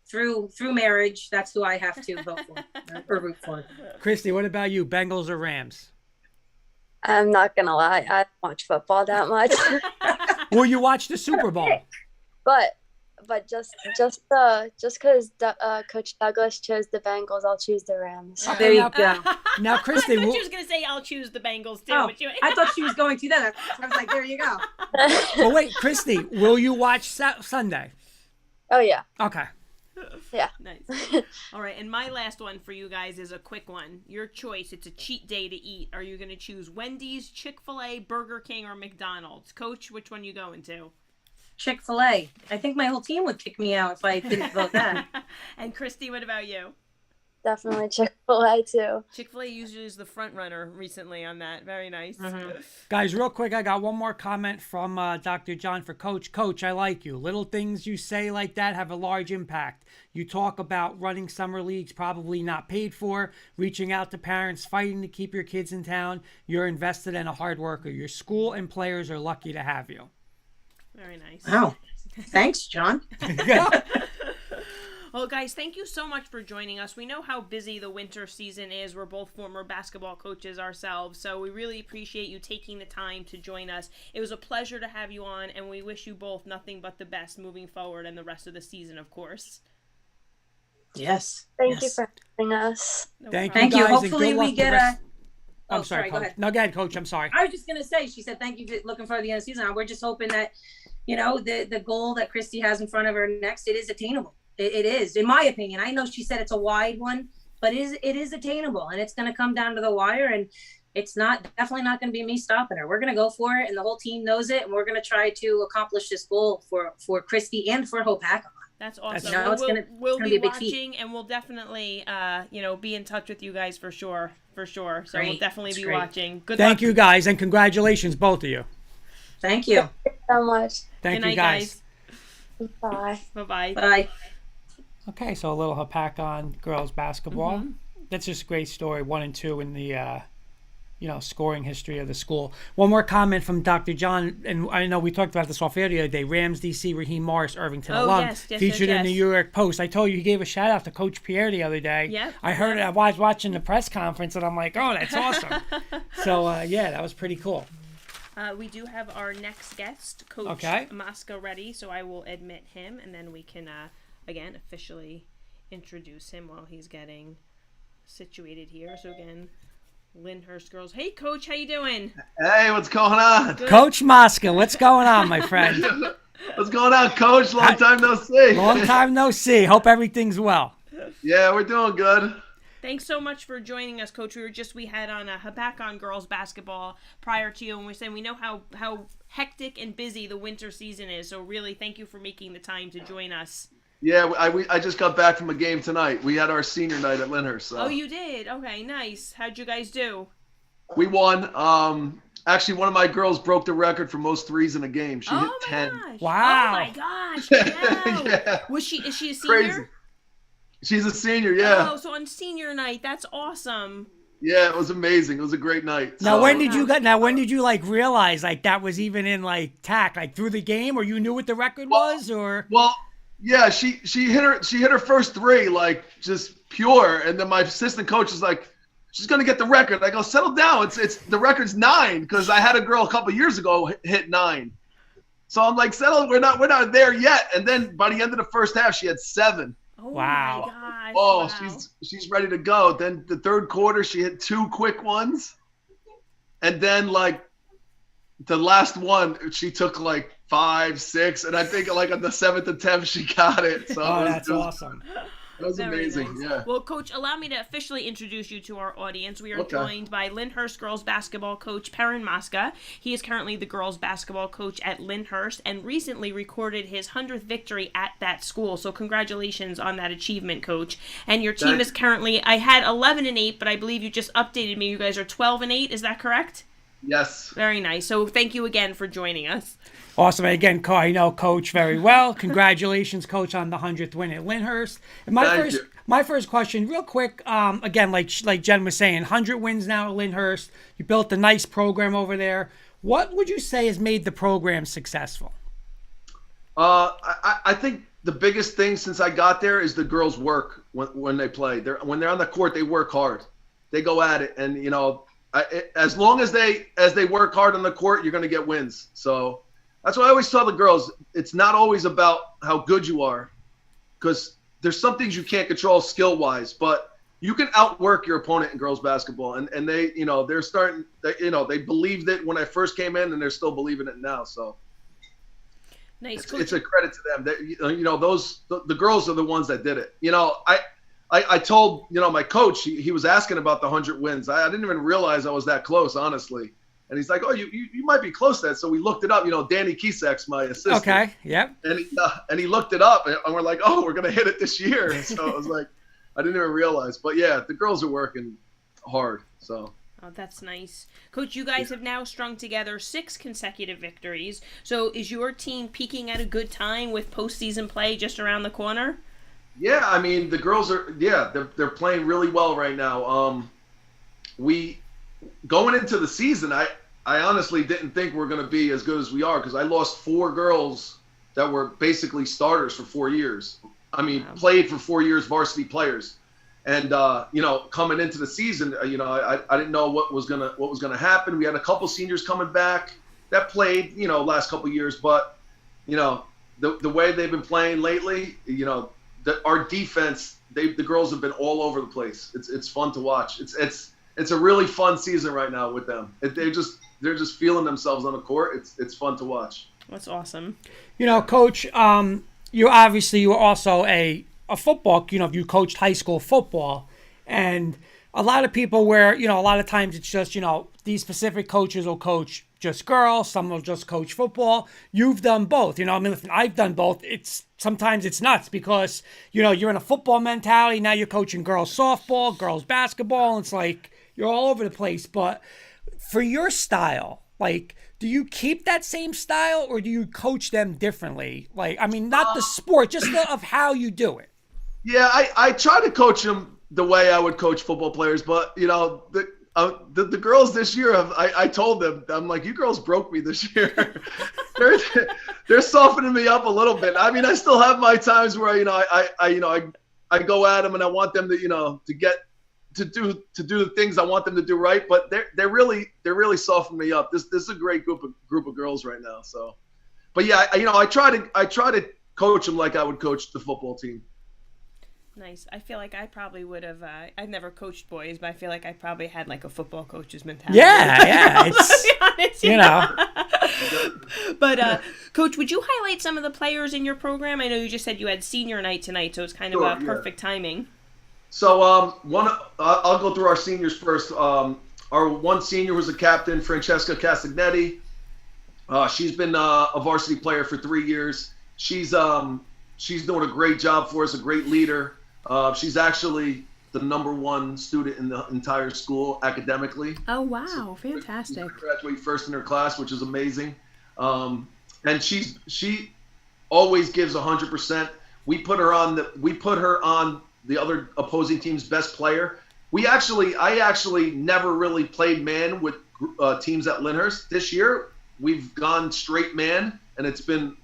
through marriage, that's who I have to vote for or root for. Christy, what about you? Bengals or Rams? I'm not gonna lie, I don't watch football that much. Will you watch the Super Bowl? But just because Coach Douglas chose the Bengals, I'll choose the Rams. There you go. Now, Christy, I thought she was going to say, I'll choose the Bengals too. Oh, But you... I thought she was going to that. I was like, there you go. but wait, Christy, will you watch Sunday? Oh yeah. Okay. Yeah. Nice. All right, and my last one for you guys is a quick one. Your choice. It's a cheat day to eat. Are you going to choose Wendy's, Chick-fil-A, Burger King, or McDonald's? Coach, which one you going to? Chick-fil-A. I think my whole team would kick me out if I didn't vote that. And Christy, what about you? Definitely Chick-fil-A too. Chick-fil-A usually is the front runner recently on that. Very nice. Mm-hmm. Guys, real quick, I got one more comment from Dr. John for Coach. Coach, I like you. Little things you say like that have a large impact. You talk about running summer leagues probably not paid for, reaching out to parents, fighting to keep your kids in town. You're invested and a hard worker. Your school and players are lucky to have you. Very nice. Wow. Thanks, John. Well, guys, thank you so much for joining us. We know how busy the winter season is. We're both former basketball coaches ourselves, so we really appreciate you taking the time to join us. It was a pleasure to have you on, and we wish you both nothing but the best moving forward and the rest of the season, of course. Yes. Thank you for having us. No Thank problem. Thank you. guys, and Hopefully good luck we the get rest- a. I'm sorry, go Coach. ahead. No, go ahead, Coach. I'm sorry. I was just gonna say. She said thank you. Looking for the end of the season. We're just hoping that, the goal that Christy has in front of her next, it is attainable. It is, in my opinion. I know she said it's a wide one, but it is attainable, and it's going to come down to the wire. And it's definitely not going to be me stopping her. We're going to go for it, and the whole team knows it. And we're going to try to accomplish this goal for Christy and for Hopatcong. That's awesome. It's We'll gonna be be a big feat. watching, and we'll definitely, be in touch with you guys for sure. So Great. we'll definitely That's be great. watching. Good Thank luck. you, guys, and congratulations, both of you. Thank you. So much. Thank Good you, night, guys. Bye. Bye-bye. Bye. Okay, so a little Hopatcong girls basketball. That's just a great story, 1 and 2 in the scoring history of the school. One more comment from Dr. John, and I know we talked about this off air the other day. Rams DC Raheem Morris, Irvington alum, yes, featured in the New York Post. I told you he gave a shout out to Coach Pierre the other day. Yep. I heard it. I was watching the press conference, and I'm like, oh, that's awesome. So that was pretty cool. We do have our next guest, Coach Mosca, ready, so I will admit him, and then we can, again, officially introduce him while he's getting situated here. So again, Lyndhurst Girls. Hey, Coach, how you doing? Hey, what's going on? Good. Coach Mosca, what's going on, my friend? What's going on, Coach? Long time no see. Long time no see. Hope everything's well. Yeah, we're doing good. Thanks so much for joining us, Coach. We had on a Hopatcong girls basketball prior to you, and we're saying we know how hectic and busy the winter season is. So really, thank you for making the time to join us. Yeah, I just got back from a game tonight. We had our senior night at Lyndhurst. So. Oh, you did? Okay, nice. How'd you guys do? We won. Actually, one of my girls broke the record for most threes in a game. She hit 10. Gosh. Wow. Oh my gosh! Wow. Yeah. Is she a senior? Crazy. She's a senior, yeah. Oh, so on senior night, that's awesome. Yeah, it was amazing. It was a great night. Now, So- when did you realize that was even in TAC, through the game, or you knew what the record was, or? Well, yeah, she hit her first three just pure, and then my assistant coach was like, she's gonna get the record. I go, settle down. It's the record's 9 because I had a girl a couple years ago hit 9. So I'm like, settle. We're not there yet. And then by the end of the first half, she had 7. Oh Wow. my gosh! Oh, wow. she's ready to go. Then the third quarter, she hit 2 quick ones, and then the last one, she took 5, 6, and I think on the 7th attempt she got it. So That's awesome. It was Very amazing. nice. Yeah. Well, Coach, allow me to officially introduce you to our audience. We are Okay. joined by Lyndhurst Girls Basketball Coach Perrin Mosca. He is currently the girls basketball coach at Lyndhurst and recently recorded his 100th victory at that school. So congratulations on that achievement, Coach. And your team Thanks. is currently, I had 11-8, but I believe you just updated me. You guys are 12-8. Is that correct? Yes. Very nice. So thank you again for joining us. Awesome. And again, I know Coach very well. Congratulations, Coach, on the 100th win at Lyndhurst. And my first question, real quick, again, like Jen was saying, 100 wins now at Lyndhurst. You built a nice program over there. What would you say has made the program successful? I think the biggest thing since I got there is the girls work when they play. When they're on the court, they work hard. They go at it, and as long as they work hard on the court, you're going to get wins. So that's why I always tell the girls, it's not always about how good you are, because there's some things you can't control skill-wise, but you can outwork your opponent in girls basketball. And they, they're starting, they believed it when I first came in, and they're still believing it now. So nice. It's a credit to them. The girls are the ones that did it. I told, my coach, he was asking about the 100 wins. I didn't even realize I was that close, honestly. And he's like, oh, you might be close to that. So we looked it up. Danny Kisak's my assistant. Okay, yep. And he looked it up, and we're like, oh, we're going to hit it this year. So I was like, I didn't even realize. But, yeah, the girls are working hard. So. Oh, that's nice. Coach, you guys have now strung together 6 consecutive victories. So is your team peaking at a good time with postseason play just around the corner? Yeah, I mean, the girls are, they're playing really well right now. Going into the season, I honestly didn't think we're going to be as good as we are, because I lost 4 girls that were basically starters for 4 years. I mean, played for 4 years, varsity players. And coming into the season, I didn't know what was gonna happen. We had a couple seniors coming back that played, last couple years, but the way they've been playing lately, our defense, the girls have been all over the place. It's fun to watch. It's a really fun season right now with them. They're just feeling themselves on the court. It's fun to watch. That's awesome. Coach, you were also a football, you coached high school football, and a lot of people a lot of times it's just, these specific coaches will coach just girls, some will just coach football. You've done both, listen, I've done both. Sometimes it's nuts because, you're in a football mentality. Now you're coaching girls softball, girls basketball. And it's like, you're all over the place. But for your style, do you keep that same style, or do you coach them differently? Not the sport, just of how you do it. Yeah, I try to coach them the way I would coach football players, but the girls this year I told them, I'm like, you girls broke me this year. they're softening me up a little bit. I mean, I still have my times where I go at them and I want them to do the things I want them to do right, but they're really softening me up. This is a great group of girls right now. So, but yeah, I try to coach them like I would coach the football team. Nice. I feel like I probably would have. I've never coached boys, but I feel like I probably had a football coach's mentality. Yeah. It's, be honest, But Coach, would you highlight some of the players in your program? I know you just said you had senior night tonight, so it's kind of perfect timing. So I'll go through our seniors first. Our one senior was a captain, Francesca Castagnetti. She's been a varsity player for 3 years. She's doing a great job for us, a great leader. She's actually the #1 student in the entire school academically. Oh, wow. Fantastic. She's graduate first in her class, which is amazing. And she always gives 100%. We put her on the other opposing team's best player. I actually never really played man with teams at Lyndhurst. This year, we've gone straight man, and it's been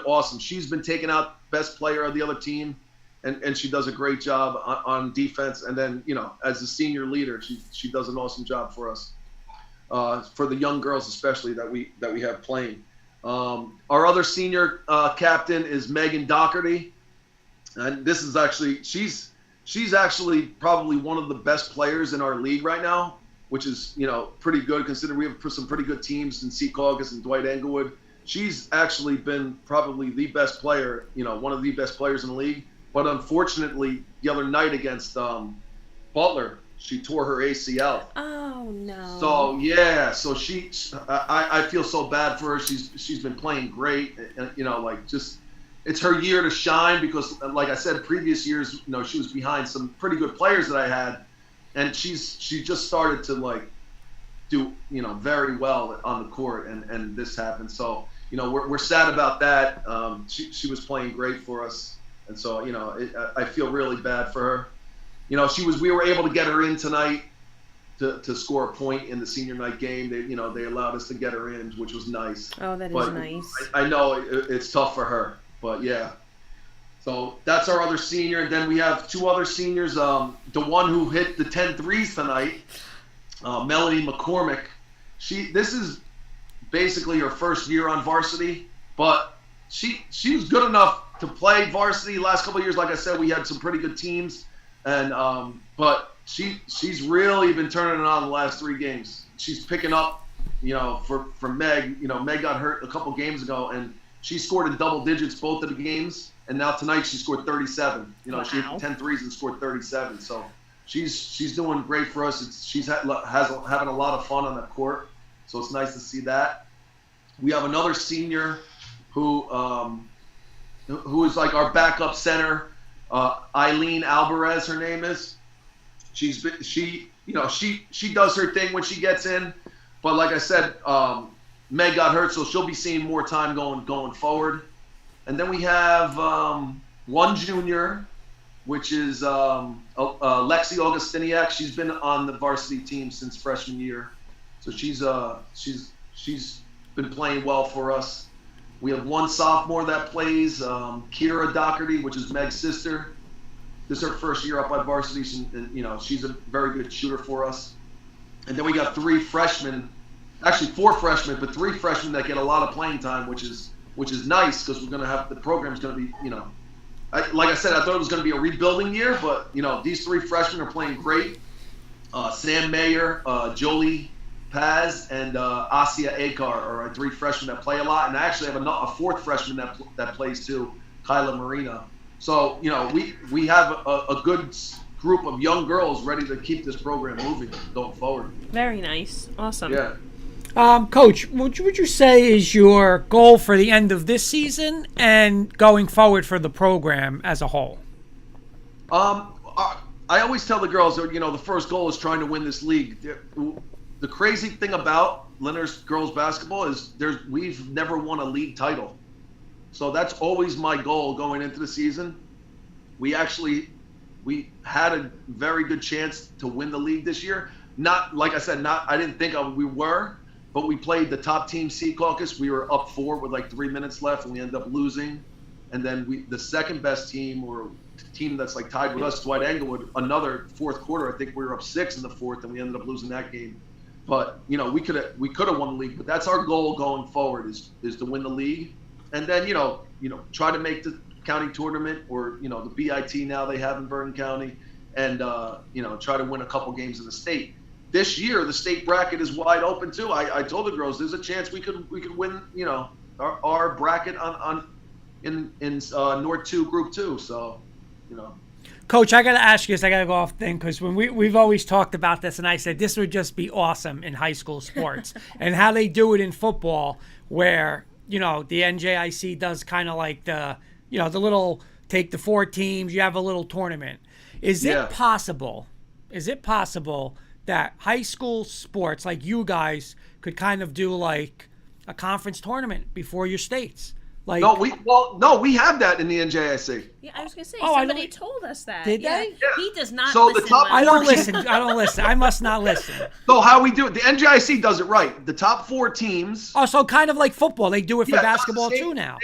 awesome. She's been taking out best player of the other team, and she does a great job on defense. And then, as a senior leader, she does an awesome job for us, for the young girls especially that we have playing. Our other senior captain is Megan Doherty, and this is actually she's actually probably one of the best players in our league right now, which is pretty good considering we have some pretty good teams in Secaucus and Dwight Englewood. She's actually been probably the best player, one of the best players in the league. But unfortunately, the other night against Butler, she tore her ACL. Oh no. So yeah, I feel so bad for her. She's been playing great, and it's her year to shine because, like I said, previous years, she was behind some pretty good players that I had, and she just started to do, very well on the court, and this happened. So, we're sad about that. She was playing great for us. And so, I feel really bad for her. We were able to get her in tonight to score a point in the senior night game. They allowed us to get her in, which was nice. Oh, that is nice. I know it's tough for her, but yeah. So that's our other senior. And then we have two other seniors. The one who hit the 10 threes tonight, Melanie McCormick. This is basically her first year on varsity, but she was good enough to play varsity last couple of years. Like I said, we had some pretty good teams, and but she's really been turning it on the last 3 games. She's picking up, for Meg. Meg got hurt a couple games ago, and she scored in double digits both of the games. And now tonight she scored 37. Wow. She hit 10 threes and scored 37. So she's doing great for us. She's having a lot of fun on the court. So it's nice to see that. We have another senior who is like our backup center, Eileen Alvarez. Her name is. She does her thing when she gets in, but like I said, Meg got hurt, so she'll be seeing more time going forward. And then we have one junior, which is Lexi Augustiniak. She's been on the varsity team since freshman year, so she's been playing well for us. We have one sophomore that plays, Kira Doherty, which is Meg's sister. This is her first year up at varsity. She's a very good shooter for us. And then we got 3 freshmen, actually 4 freshmen, but 3 freshmen that get a lot of playing time, which is nice, because we're going to have, the program's going to be, like I said, I thought it was going to be a rebuilding year, but, these 3 freshmen are playing great. Sam Mayer, Jolie Paz, and Asia Akar are our 3 freshmen that play a lot. And I actually have a 4th freshman that plays too, Kyla Marina. So, we have a good group of young girls ready to keep this program moving going forward. Very nice. Awesome. Yeah. Coach, what would you say is your goal for the end of this season and going forward for the program as a whole? I always tell the girls that, the first goal is trying to win this league. The crazy thing about Lyndhurst Girls Basketball is we've never won a league title. So that's always my goal going into the season. We had a very good chance to win the league this year. Not, like I said, I didn't think we were. But we played the top team Sea Caucus. We were up 4 with like 3 minutes left, and we ended up losing. And then the second best team, or team that's like tied with us, Dwight Englewood, another 4th quarter. I think we were up 6 in the 4th, and we ended up losing that game. But we could have won the league. But that's our goal going forward is to win the league, and then try to make the county tournament, or the BIT now they have in Bergen County, and try to win a couple games in the state. This year, the state bracket is wide open too. I told the girls there's a chance we could win, our bracket in North 2 Group 2. So, Coach, I got to ask you this. I got to go off thing, because when we've always talked about this, and I said this would just be awesome in high school sports, and how they do it in football, where the NJIC does kind of like the little, take the 4 teams, you have a little tournament. Is it possible that high school sports, like you guys, could kind of do like a conference tournament before your states? Like, no, we have that in the NJIC. Yeah, I was gonna say, Oh, somebody told us that. Did Yeah. they? Yeah. He does not So the listen. top- well. I don't listen. I must not listen. So how we do it, the NJIC does it right. The top 4 teams. Oh, so kind of like football. They do it for Yeah, basketball same- too now.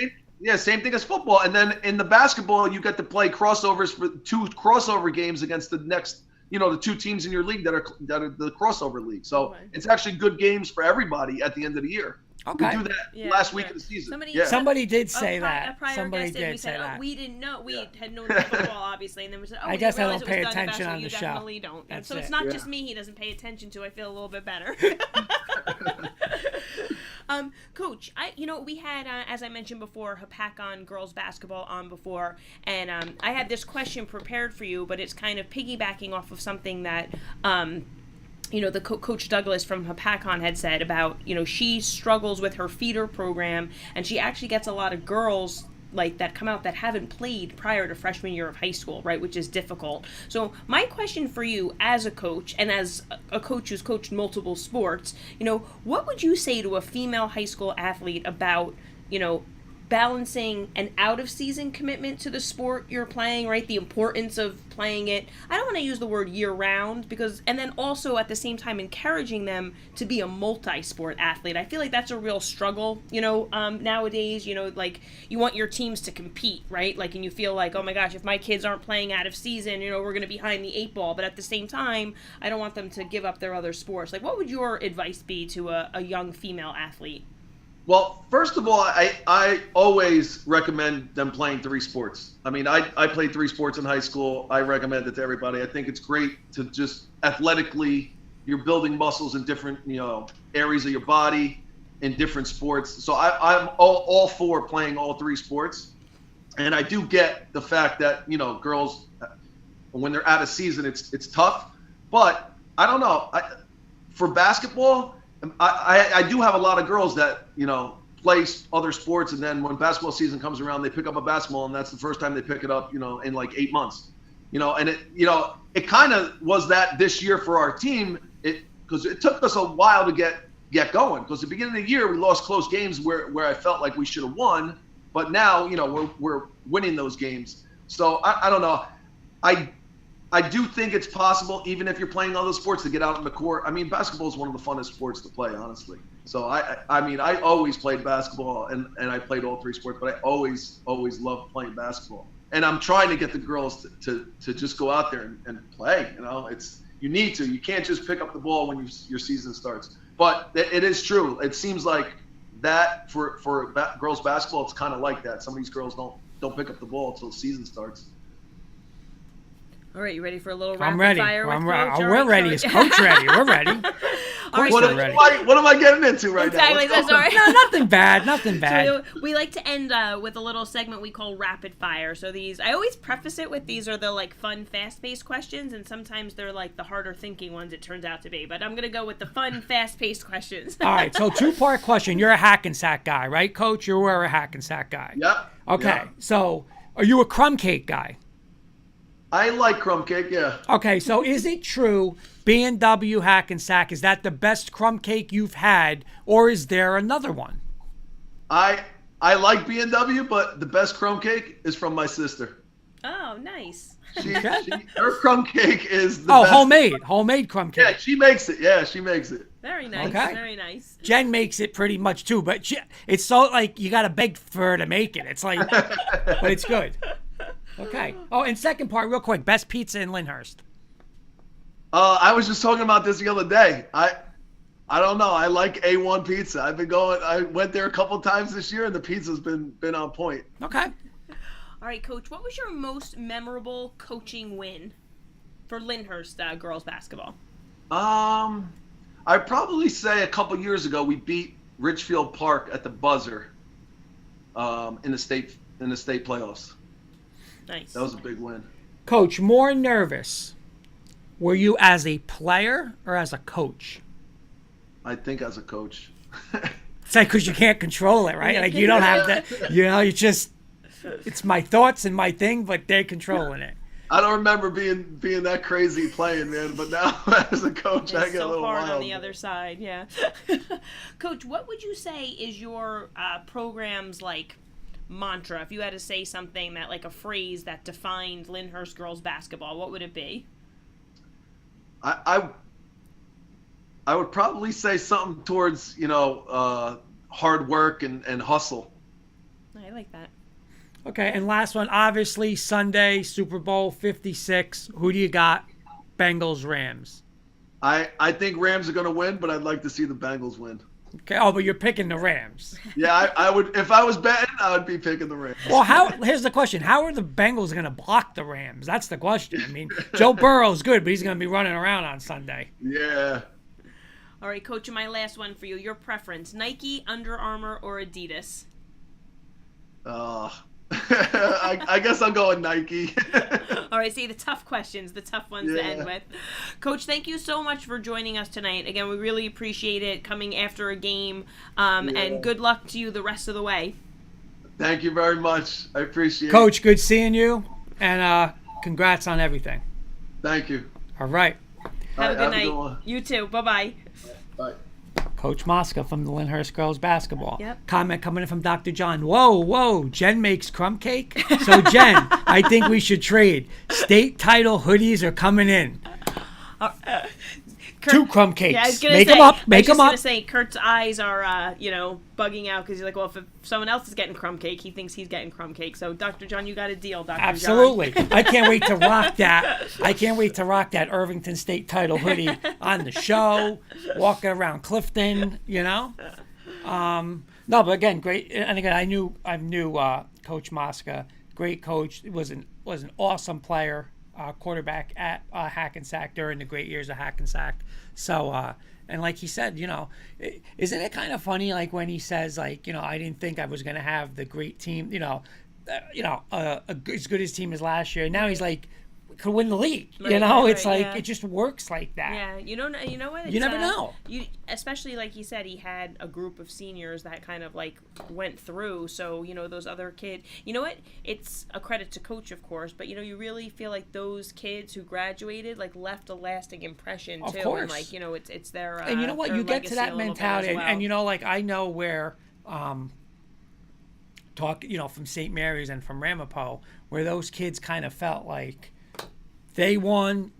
Same thing as football. And then in the basketball, you get to play crossovers for 2 crossover games against the next, the 2 teams in your league that are the crossover league. So Okay. it's actually good games for everybody at the end of the year. Okay. We do that last week of the season. Somebody did say A that. prior Somebody guest did. did We say said, that. we didn't know. We had known football, obviously, and then we said, I guess I realize don't it was pay done in attention basketball. on the You show. definitely don't. And That's so it's it. not Yeah. just me he doesn't pay attention to. I feel a little bit better. Coach, we had, as I mentioned before, Hopatcong Girls Basketball on before, and I had this question prepared for you, but it's kind of piggybacking off of something that the Coach Douglas from Hopatcong had said about, she struggles with her feeder program, and she actually gets a lot of girls like that come out that haven't played prior to freshman year of high school, right, which is difficult. So my question for you as a coach and as a coach who's coached multiple sports, what would you say to a female high school athlete about, balancing an out-of-season commitment to the sport you're playing, right? The importance of playing it. I don't want to use the word year-round and then also at the same time encouraging them to be a multi-sport athlete. I feel like that's a real struggle, nowadays. Like you want your teams to compete, right? Like, and you feel like, oh my gosh, if my kids aren't playing out of season, we're going to be behind the 8 ball. But at the same time, I don't want them to give up their other sports. Like, what would your advice be to a young female athlete? Well, first of all, I always recommend them playing 3 sports. I mean, I played 3 sports in high school. I recommend it to everybody. I think it's great to just athletically, you're building muscles in different, areas of your body in different sports. So I'm all for playing all 3 sports. And I do get the fact that, girls, when they're out of season, it's tough. But I don't know. For basketball, I do have a lot of girls that, play other sports, and then when basketball season comes around, they pick up a basketball, and that's the first time they pick it up, in like 8 months. And it kind of was that this year for our team, because it took us a while to get going. Because at the beginning of the year, we lost close games where I felt like we should have won, but now, we're winning those games. So I don't know. I do think it's possible, even if you're playing other sports, to get out on the court. I mean, basketball is one of the funnest sports to play, honestly. So I always played basketball, and I played all 3 sports, but I always loved playing basketball. And I'm trying to get the girls to just go out there and play. You need to. You can't just pick up the ball when your season starts. But it is true. It seems like that for girls basketball, it's kind of like that. Some of these girls don't pick up the ball until the season starts. All right, you ready for a little I'm rapid ready. fire? We're ready. Is Coach ready? We're ready. All right, What am I getting into right exactly, now? That's all right. No, nothing bad. Nothing bad. So we like to end with a little segment we call rapid fire. So I always preface it with these are the like fun, fast-paced questions, and sometimes they're like the harder thinking ones it turns out to be. But I'm gonna go with the fun, fast-paced questions. All right. So 2-part question. You're a Hackensack guy, right, Coach? You're a Hackensack guy. Yep. Okay. Yep. So are you a crumb cake guy? I like crumb cake, yeah. Okay, so is it true, B&W Hackensack, is that the best crumb cake you've had, or is there another one? I like B&W, but the best crumb cake is from my sister. Oh, nice. Her crumb cake is the best. Homemade crumb cake. Yeah, she makes it. Yeah, she makes it. Very nice. Okay. Very nice. Jen makes it pretty much too, but it's so like you got to beg for her to make it. It's like, but it's good. Okay. Oh, and second part, real quick, best pizza in Lyndhurst. I was just talking about this the other day. I don't know. I like A1 pizza. I went there a couple times this year, and the pizza's been on point. Okay. All right, Coach, what was your most memorable coaching win for Lyndhurst girls basketball? I'd probably say a couple years ago we beat Richfield Park at the buzzer in the state playoffs. Nice. That was a big win. Coach, more nervous, were you as a player or as a coach? I think as a coach. It's like because you can't control it, right? Like you don't have that, you just, it's my thoughts and my thing, but they're controlling it. I don't remember being that crazy playing, man. But now as a coach, I get a little hard wild. on the other side, yeah. Coach, what would you say is your program's like mantra? If you had to say something that like a phrase that defined Lyndhurst girls basketball, what would it be? I would probably say something towards hard work and hustle. I like that. Okay, and last one, obviously Sunday, Super Bowl 56. Who do you got? Bengals, Rams. I think Rams are going to win, but I'd like to see the Bengals win. Okay. Oh, but you're picking the Rams. Yeah, I would. If I was betting, I would be picking the Rams. Well, here's the question: how are the Bengals going to block the Rams? That's the question. I mean, Joe Burrow's good, but he's going to be running around on Sunday. Yeah. All right, Coach, and my last one for you. Your preference: Nike, Under Armour, or Adidas? I guess I'm going Nike. All right, see, the tough questions, the tough ones to end with. Coach, thank you so much for joining us tonight. Again, we really appreciate it coming after a game, and good luck to you the rest of the way. Thank you very much. I appreciate it. Coach, good seeing you, and congrats on everything. Thank you. All right. Have a good night. one. You too. Bye-bye. Bye. Coach Mosca from the Lyndhurst Girls Basketball. Yep. Comment coming in from Dr. John. Whoa, Jen makes crumb cake? So, Jen, I think we should trade. State title hoodies are coming in. Two crumb cakes. Yeah, I was gonna Make say, them up. I was Make just them up. gonna say, Kurt's eyes are, bugging out because he's like, well, if someone else is getting crumb cake, he thinks he's getting crumb cake. So, Dr. John, you got a deal, Dr. Absolutely. John. I can't wait to rock that. I can't wait to rock that Irvington State title hoodie on the show, walking around Clifton, No, but again, great. And again, I knew Coach Mosca, great coach. Was an awesome player, quarterback at Hackensack during the great years of Hackensack. So, and like he said, isn't it kind of funny, like when he says, like, I didn't think I was going to have the great team, as good as team as last year. Now he's like, could win the league. It's like, yeah. it just works like that. Yeah, you know what? You never know. Especially like he said, he had a group of seniors that kind of like went through. So those other kids. You know what? It's a credit to coach, of course, but you really feel like those kids who graduated like left a lasting impression too. Of course. And like it's their. And you know what? their You get to legacy that a little bit mentality, as well. and like I know where. Talk, from St. Mary's and from Ramapo, where those kids kind of felt like they won.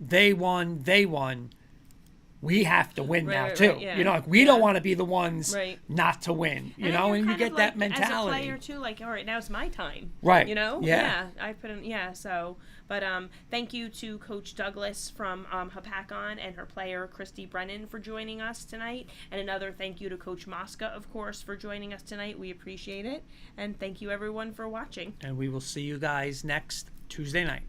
We have to win now too. Right, yeah. Like we don't want to be the ones Right. not to win. And And you get that As a mentality. player too, like, all right, now it's my time. Right. Yeah. I put in. Yeah. So, but thank you to Coach Douglas from Hopatcong and her player Christy Brennan for joining us tonight, and another thank you to Coach Mosca, of course, for joining us tonight. We appreciate it, and thank you everyone for watching. And we will see you guys next Tuesday night.